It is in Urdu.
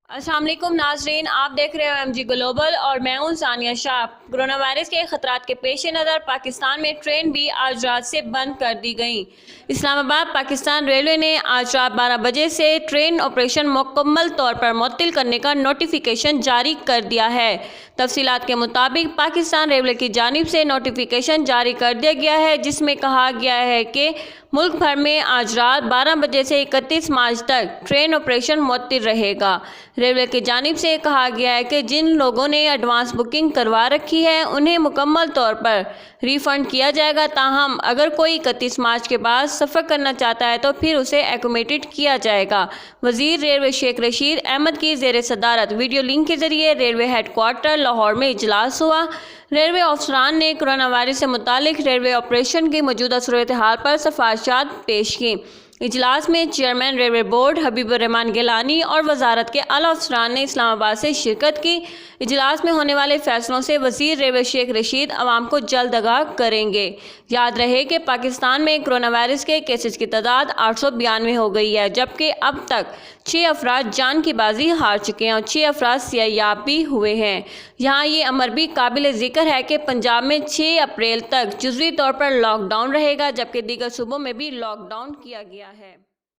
السلام علیکم ناظرین، آپ دیکھ رہے ہو MG گلوبل اور میں ہوں ثانیہ شاہ۔ کرونا وائرس کے خطرات کے پیش نظر پاکستان میں ٹرین بھی آج رات سے بند کر دی گئیں۔ اسلام آباد پاکستان ریلوے نے آج رات 12 بجے سے ٹرین آپریشن مکمل طور پر معطل کرنے کا نوٹیفیکیشن جاری کر دیا ہے۔ تفصیلات کے مطابق پاکستان ریلوے کی جانب سے نوٹیفیکیشن جاری کر دیا گیا ہے، جس میں کہا گیا ہے کہ ملک بھر میں آج رات 12 بجے سے 31 مارچ تک ٹرین آپریشن معطل رہے گا۔ ریلوے کی جانب سے کہا گیا ہے کہ جن لوگوں نے ایڈوانس بکنگ کروا رکھی ہے انہیں مکمل طور پر ری فنڈ کیا جائے گا، تاہم اگر کوئی 31 مارچ کے بعد سفر کرنا چاہتا ہے تو پھر اسے ایکوموڈیٹ کیا جائے گا۔ وزیر ریلوے شیخ رشید احمد کی زیر صدارت ویڈیو لنک کے ذریعے ریلوے ہیڈ کوارٹر لاہور میں اجلاس ہوا۔ ریلوے افسران نے کرونا وائرس سے متعلق ریلوے آپریشن کی موجودہ صورتحال پر سفارشات پیش کی۔ اجلاس میں چیئرمین ریلوے بورڈ حبیب الرحمان گیلانی اور وزارت کے اعلیٰ افسران نے اسلام آباد سے شرکت کی۔ اجلاس میں ہونے والے فیصلوں سے وزیر ریلوے شیخ رشید عوام کو جلد آگاہ کریں گے۔ یاد رہے کہ پاکستان میں کرونا وائرس کے کیسز کی تعداد 892 ہو گئی ہے، جبکہ اب تک 6 افراد جان کی بازی ہار چکے ہیں اور 6 افراد صحت یاب بھی ہوئے ہیں۔ یہاں یہ امر بھی قابل ذکر ہے کہ پنجاب میں 6 اپریل تک جزوی طور پر لاک ڈاؤن رہے گا، جبکہ دیگر صوبوں میں بھی لاک ڈاؤن کیا گیا ہے۔